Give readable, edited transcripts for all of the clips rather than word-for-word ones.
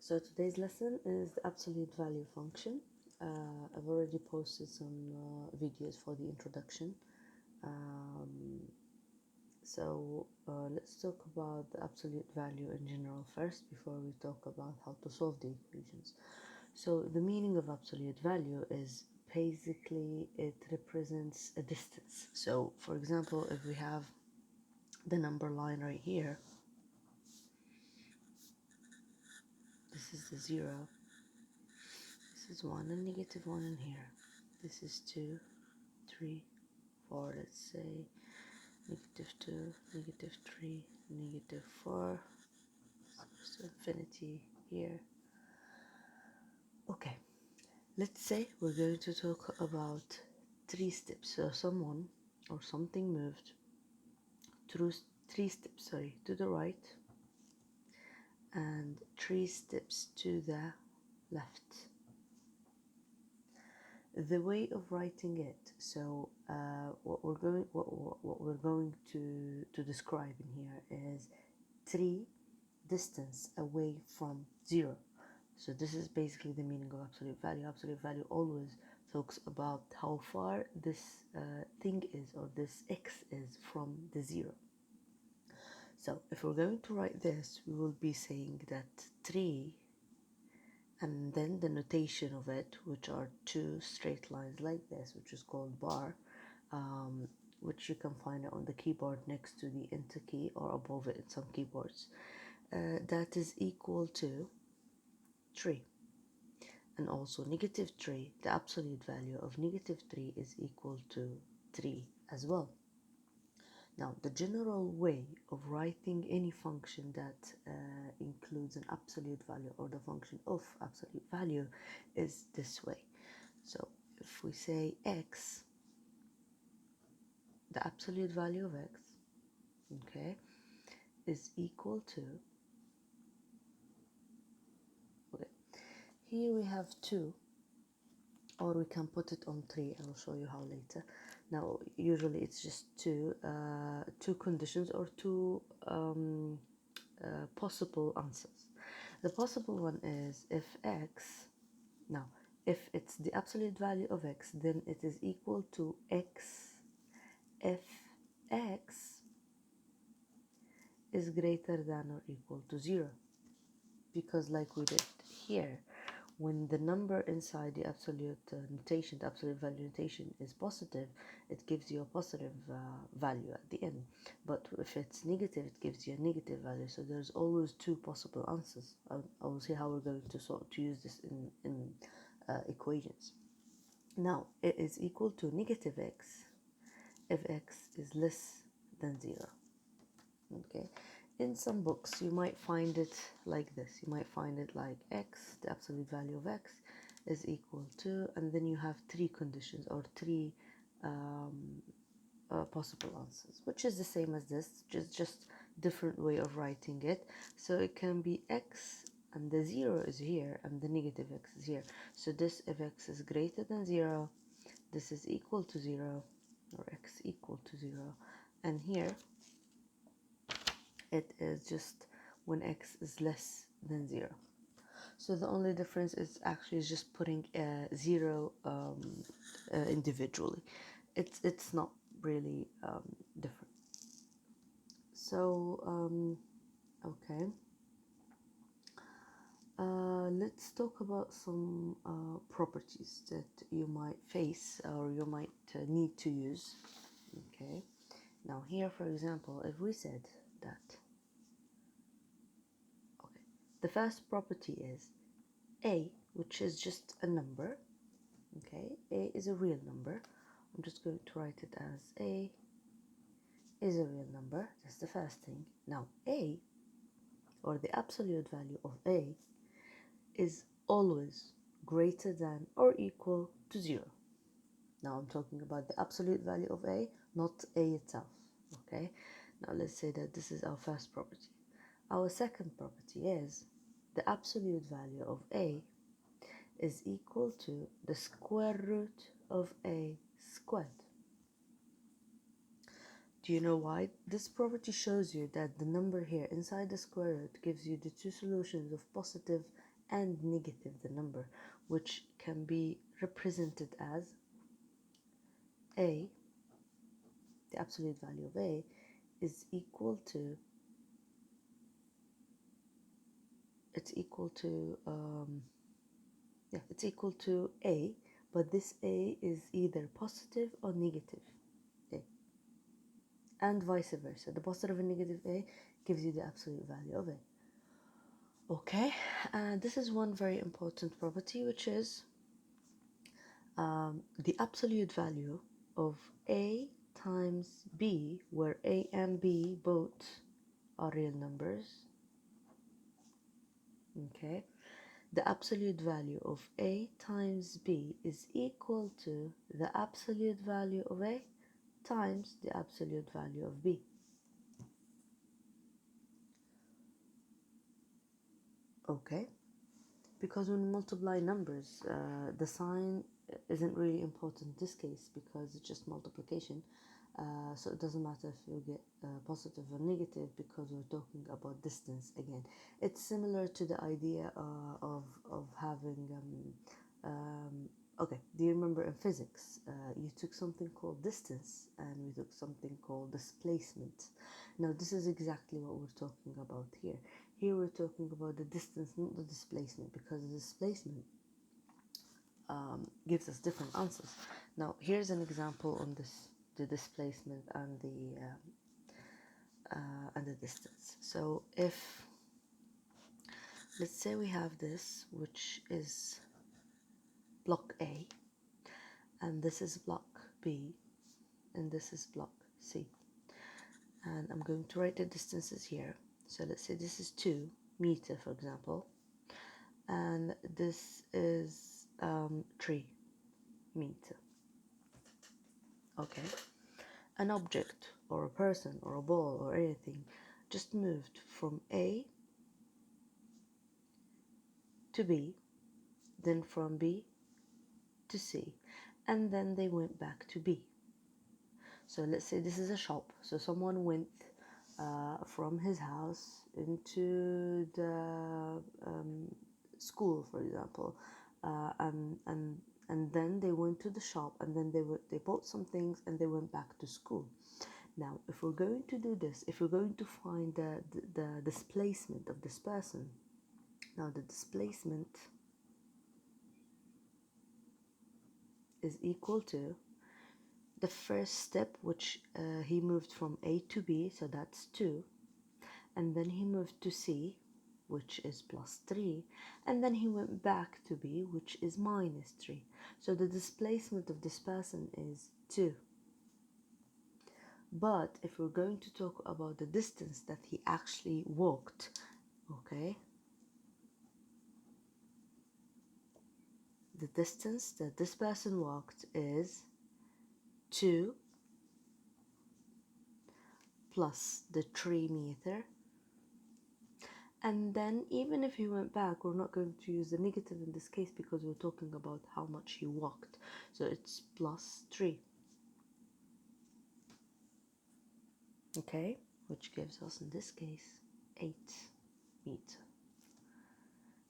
So today's lesson is the absolute value function. I've already posted some videos for the introduction. Um, let's talk about the absolute value in general first before we talk about how to solve the equations. So the meaning of absolute value is basically it represents a distance. So for example, if we have the number line right here, this is the 0, this is 1 and negative 1 in here. This is 2, 3, 4, let's say, negative 2, negative 3, negative 4, so infinity here. Okay, let's say we're going to talk about 3 steps. So someone or something moved through 3 steps, to the right and 3 steps to the left. The way of writing it, so what we're going to describe in here is 3 distance away from 0. So this is basically the meaning of absolute value. Absolute value always talks about how far this thing is, or this x is, from the 0. So if we're going to write this, we will be saying that 3 and then the notation of it, which are 2 straight lines like this, which is called bar, which you can find it on the keyboard next to the enter key or above it in some keyboards. That is equal to 3. And also negative 3, the absolute value of negative 3 is equal to 3 as well. Now, the general way of writing any function that includes an absolute value, or the function of absolute value, is this way. So if we say x, the absolute value of x, okay, is equal to, okay, here we have 2, or we can put it on 3. I will show you how later. Now, usually it's just two conditions, or two possible answers. The possible one is if x, now if it's the absolute value of x, then it is equal to x if x is greater than or equal to 0. Because like we did here, when the number inside the absolute notation, the absolute value notation, is positive, it gives you a positive value at the end. But if it's negative, it gives you a negative value. So there's always 2 possible answers. I will see how we're going to use this in equations. Now, it is equal to negative x if x is less than 0. Okay, in some books you might find it like this. You might find it like x, the absolute value of x, is equal to, and then you have 3 conditions, or 3 possible answers, which is the same as this, just different way of writing it. So it can be x and the 0 is here and the negative x is here. So this, if x is greater than 0, this is equal to 0, or x equal to 0, and here it is just when x is less than 0. So the only difference is actually just putting 0 individually. It's not really different. So okay, let's talk about some properties that you might face, or you might need to use. Okay, now here, for example, if we said that, okay, the first property is a, which is just a number. Okay, a is a real number. I'm just going to write it as a is a real number. That's the first thing. Now, a, or the absolute value of a, is always greater than or equal to 0. Now I'm talking about the absolute value of a, not a itself. Okay, now let's say that this is our first property. Our second property is the absolute value of a is equal to the square root of a squared. Do you know why? This property shows you that the number here inside the square root gives you the 2 solutions of positive and negative the number, which can be represented as a, the absolute value of a is equal to, it's equal to it's equal to a, but this a is either positive or negative a, and vice versa. The positive and negative a gives you the absolute value of a. Okay, and this is one very important property, which is the absolute value of a times b, where a and b both are real numbers. Okay, the absolute value of a times b is equal to the absolute value of a times the absolute value of b. Okay, because when we multiply numbers, the sign isn't really important in this case because it's just multiplication. So it doesn't matter if you get positive or negative because we're talking about distance again. It's similar to the idea of having okay, do you remember in physics you took something called distance and we took something called displacement? Now this is exactly what we're talking about here. Here we're talking about the distance, not the displacement, because the displacement gives us different answers. Now here's an example on this, the displacement and the distance. So if, let's say we have this, which is block A, and this is block B, and this is block C, and I'm going to write the distances here. So let's say this is 2 meters, for example, and this is 3 meters. Okay, an object or a person or a ball or anything just moved from A to B, then from B to C, and then they went back to B. So let's say this is a shop. So someone went from his house into the school, for example, and then they went to the shop, and then they bought some things, and they went back to school. Now, if we're going to do this, if we're going to find the displacement of this person, now the displacement is equal to the first step, which he moved from A to B, so that's 2, and then he moved to C, which is plus 3, and then he went back to B, which is minus 3. So the displacement of this person is 2. But if we're going to talk about the distance that he actually walked, okay, the distance that this person walked is 2 plus the 3 meter, and then even if he went back, we're not going to use the negative in this case because we're talking about how much he walked, so it's plus 3. Okay, which gives us in this case 8 meters.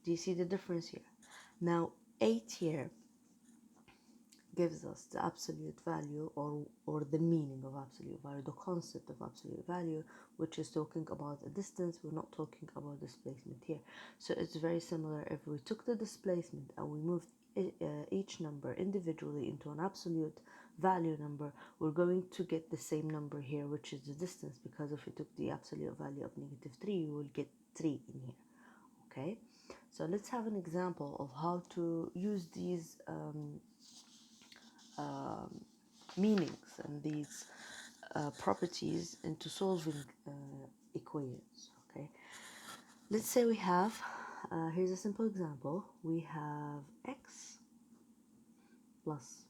Do you see the difference here? Now 8 here gives us the absolute value, or the meaning of absolute value, the concept of absolute value, which is talking about a distance. We're not talking about displacement here. So it's very similar. If we took the displacement and we moved each number individually into an absolute value number, we're going to get the same number here, which is the distance, because if we took the absolute value of -3, we will get 3 in here. Okay, so let's have an example of how to use these meanings and these properties into solving equations. Okay, let's say we have here's a simple example. We have x plus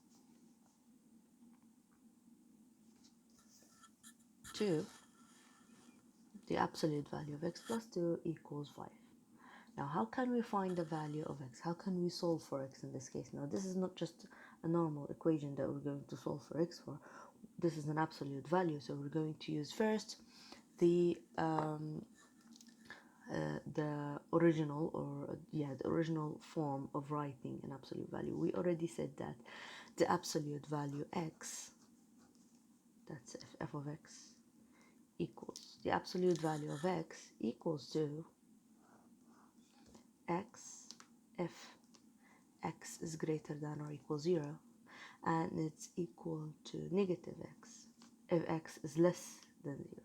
2, the absolute value of x plus 2 equals 5. Now how can we find the value of x? How can we solve for x in this case? Now this is not just a normal equation that we're going to solve for x for. This is an absolute value, so we're going to use first the the original, or yeah, the original form of writing an absolute value. We already said that the absolute value x, that's f of x, equals the absolute value of x equals to x if x is greater than or equal 0, and it's equal to negative x if x is less than 0.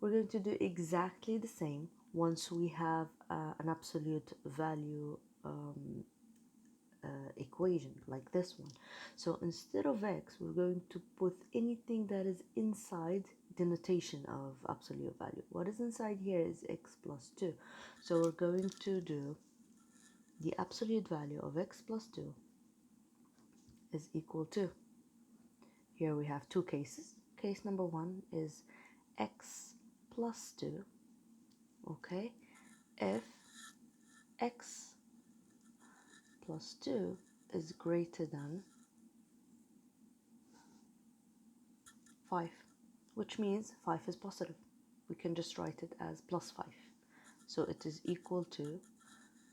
We're going to do exactly the same once we have an absolute value equation like this one. So instead of x, we're going to put anything that is inside the notation of absolute value. What is inside here is x plus 2. So we're going to do the absolute value of x plus 2 is equal to, here we have two cases. Case number one is x plus 2, okay, if x plus 2 is greater than 5, which means 5 is positive. We can just write it as plus 5. So it is equal to,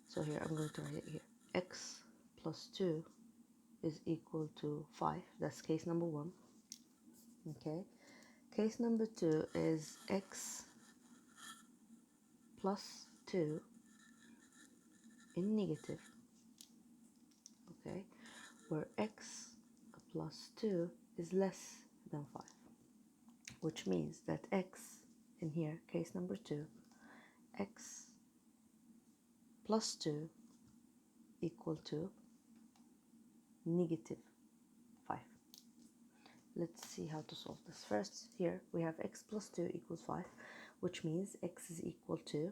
so here I'm going to write it here, x plus 2 is equal to 5. That's case number one. Okay. Case number two is x plus 2 in negative, okay, where x plus 2 is less than 5, which means that x in here, case number 2, x plus 2 equal to negative 5. Let's see how to solve this. First, here we have x plus 2 equals 5, which means x is equal to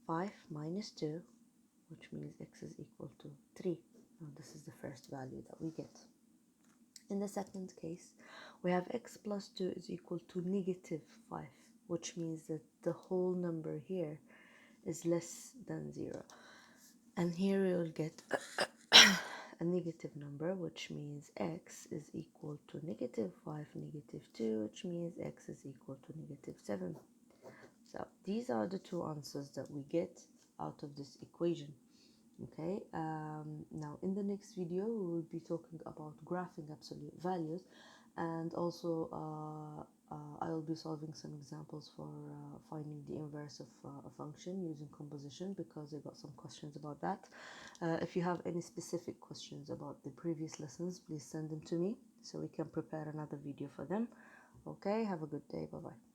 5 minus 2, which means x is equal to 3. Now this is the first value that we get. In the second case, we have x plus 2 is equal to negative 5, which means that the whole number here is less than 0. And here we will get a negative number, which means x is equal to negative 5, negative 2, which means x is equal to negative 7. So these are the two answers that we get out of this equation. Okay, now in the next video we will be talking about graphing absolute values, and also I will be solving some examples for finding the inverse of a function using composition, because I got some questions about that. If you have any specific questions about the previous lessons, please send them to me so we can prepare another video for them. Okay, have a good day. Bye bye.